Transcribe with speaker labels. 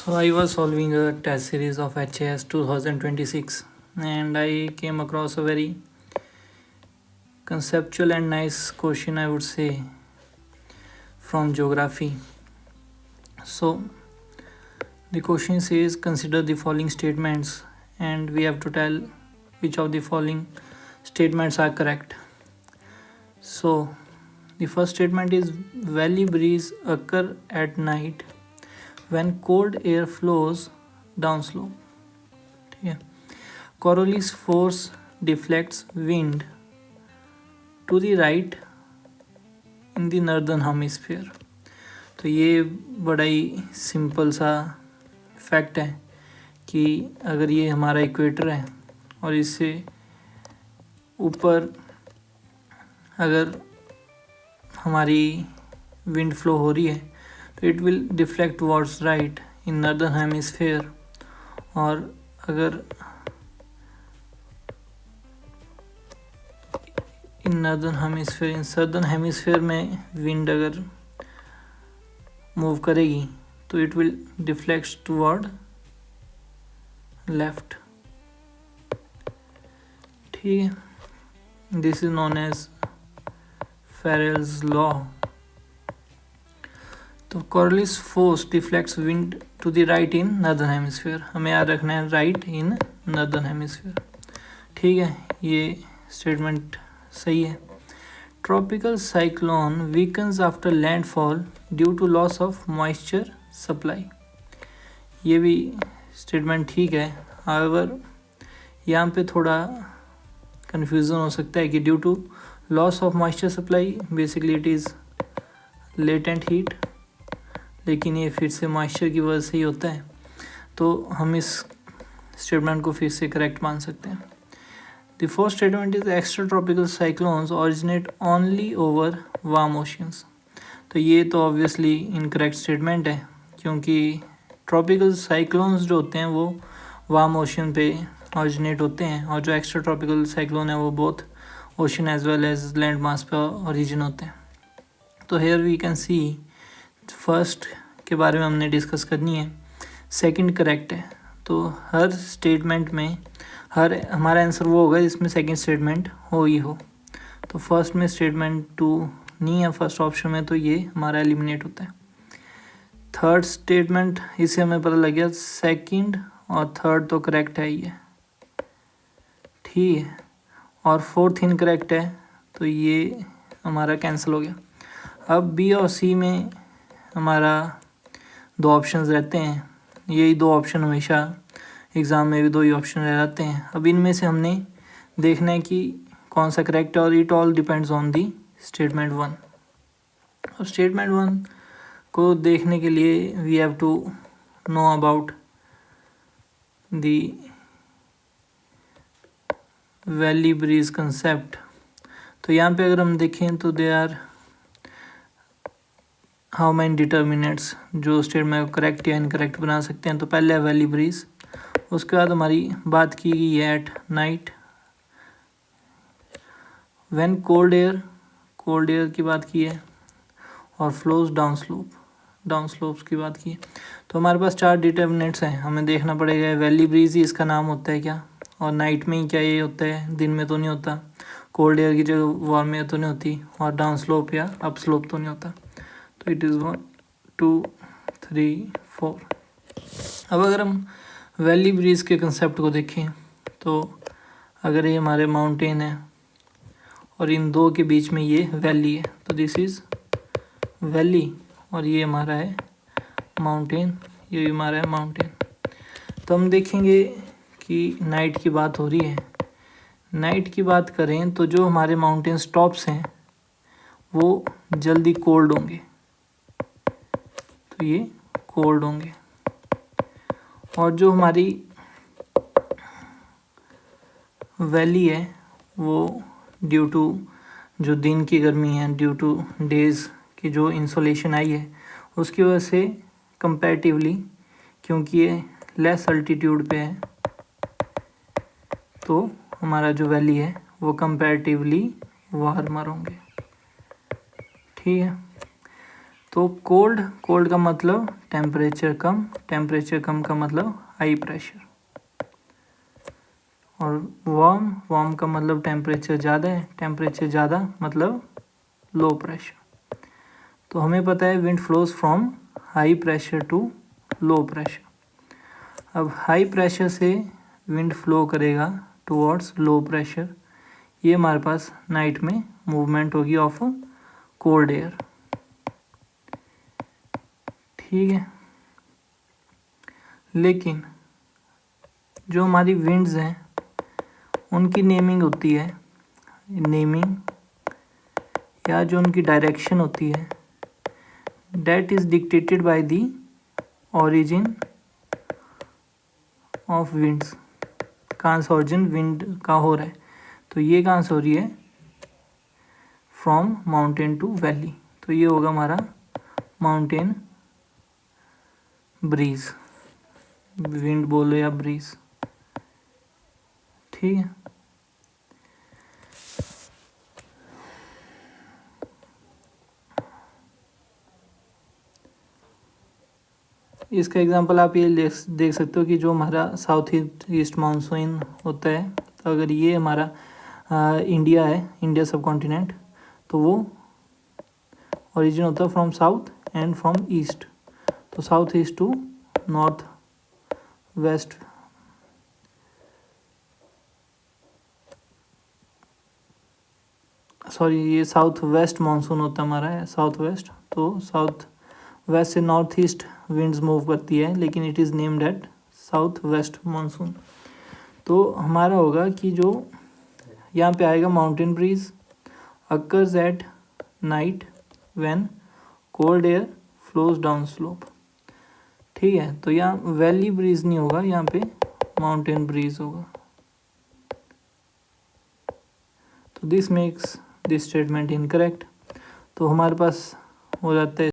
Speaker 1: So I was solving a test series of HAS 2026 and I came across a very conceptual and nice question, I would say, from geography. So the question says consider the following statements and we have to tell which of the following statements are correct. So the first statement is valley breeze occur at night when cold air flows downslope. ठीक है. Coriolis force deflects wind to the right in the northern hemisphere. तो ये बड़ा ही simple सा fact है कि अगर ये हमारा इक्वेटर है और इससे ऊपर अगर हमारी विंड फ्लो हो रही है तो it will deflect towards right in northern hemisphere, और अगर इन सदर्न हेमिस्फीयर में विंड अगर मूव करेगी तो it will deflect toward left. ठीक है, this is known as Ferrel's law. तो Coriolis force deflects wind to the right in northern hemisphere. हमें याद रखना है राइट इन नॉर्दर्न हेमिस्फीयर. ठीक है, ये स्टेटमेंट सही है. Tropical cyclone weakens after landfall due to loss of moisture supply. ये भी स्टेटमेंट ठीक है. हाउएवर यहाँ पे थोड़ा कन्फ्यूज़न हो सकता है कि due to loss of moisture supply basically it is latent heat, लेकिन ये फिर से मॉइस्चर की वजह से ही होता है, तो हम इस स्टेटमेंट को फिर से करेक्ट मान सकते हैं. The fourth statement is extra tropical cyclones originate only over warm oceans. तो ये तो ऑब्वियसली इनकरेक्ट स्टेटमेंट है, क्योंकि ट्रॉपिकल साइक्लोन्स जो होते हैं वो वार्म ओशियन पे ओरिजिनेट होते हैं, और जो एक्स्ट्रा ट्रॉपिकल साइक्लोन है वो both ocean as well as land mass पे ओरिजिन होते हैं. तो here we can see first के बारे में हमने डिस्कस करनी है, सेकंड करेक्ट है. तो हर स्टेटमेंट में हमारा आंसर वो होगा जिसमें सेकंड स्टेटमेंट हो ही हो. तो फर्स्ट में स्टेटमेंट 2 नहीं है फर्स्ट ऑप्शन में, तो ये हमारा एलिमिनेट होता है. थर्ड स्टेटमेंट इससे हमें पता लग गया सेकंड और थर्ड तो करेक्ट है ये. ठीक है, और फोर्थ इनकरेक्ट है, तो ये हमारा कैंसिल हो गया. अब बी और सी में हमारा 2 ऑप्शंस रहते हैं. यही 2 ऑप्शन हमेशा एग्ज़ाम में भी 2 ही ऑप्शन रह जाते हैं. अब इनमें से हमने देखना है कि कौन सा करेक्ट है, और it all depends on the statement 1. और स्टेटमेंट 1 को देखने के लिए we have to know about the valley breeze concept. तो यहाँ पे अगर हम देखें तो they are how many determinants जो स्टेटमेंट करेक्ट या इनकरेक्ट बना सकते हैं. तो पहले है वैली ब्रीज, उसके बाद हमारी बात की गई है eight night when cold air की बात की है, और फ्लोज डाउन स्लोप्स की बात की है. तो हमारे पास 4 डिटर्मिनेंट्स हैं. हमें देखना पड़ेगा वैली ब्रीज ही इसका नाम होता है क्या, और नाइट में ही क्या ये होता है, दिन में तो नहीं होता. कोल्ड एयर की जगह वार्म एयर तो नहीं होती, और डाउन स्लोप या अप स्लोप तो नहीं होता. तो इट इज़ 1 2 3 4. अब अगर हम वैली ब्रीज के कंसेप्ट को देखें तो अगर ये हमारे माउंटेन है और इन 2 के बीच में ये वैली है, तो दिस इज़ वैली, और ये हमारा है माउंटेन, ये भी हमारा है माउंटेन. तो हम देखेंगे कि नाइट की बात हो रही है. नाइट की बात करें तो जो हमारे माउंटेन टॉप्स हैं वो जल्दी कोल्ड होंगे, तो ये कोल्ड होंगे. और जो हमारी वैली है वो ड्यू टू जो दिन की गर्मी है, ड्यू टू डेज़ की जो इंसोलेशन आई है उसकी वजह से कंपैरेटिवली, क्योंकि ये लेस अल्टीट्यूड पे है, तो हमारा जो वैली है वो कंपैरेटिवली वार्मर होंगे. ठीक है, तो कोल्ड, कोल्ड का मतलब टेम्परेचर कम, टेम्परेचर कम का मतलब हाई प्रेशर। और वार्म, वार्म का मतलब टेम्परेचर ज़्यादा है, टेम्परेचर ज़्यादा मतलब लो प्रेशर। तो हमें पता है wind flows from high pressure to low pressure. अब हाई प्रेशर से विंड फ्लो करेगा टुवर्ड्स लो प्रेशर, ये हमारे पास नाइट में मूवमेंट होगी ऑफ कोल्ड एयर। ठीक है, लेकिन जो हमारी विंड्स हैं उनकी नेमिंग होती है, नेमिंग या जो उनकी डायरेक्शन होती है, that is dictated by the origin of winds. कहाँ से ओरिजिन विंड का हो रहा है, तो ये कहाँ से हो रही है, फ्रॉम माउंटेन टू वैली, तो ये होगा हमारा माउंटेन ब्रीज, विंड बोलो या ब्रीज। ठीक है, इसका एग्जांपल आप ये देख सकते हो कि जो हमारा साउथ ईस्ट मानसून होता है, तो अगर ये हमारा इंडिया है, इंडिया सब कॉन्टिनेंट, तो वो ओरिजिन होता है from south and from east. तो south east to north west, sorry ये साउथ वेस्ट मानसून होता है हमारा, साउथ वेस्ट। तो साउथ वेस्ट से नॉर्थ ईस्ट विंड्स मूव करती है, लेकिन it is named at south west monsoon. तो हमारा होगा कि जो यहाँ पे आएगा mountain breeze occurs at night when cold air flows down slope. ठीक है, तो यहाँ वैली ब्रीज नहीं होगा, यहाँ पे माउंटेन ब्रीज होगा। तो this makes this statement incorrect. तो हमारे पास हो जाता है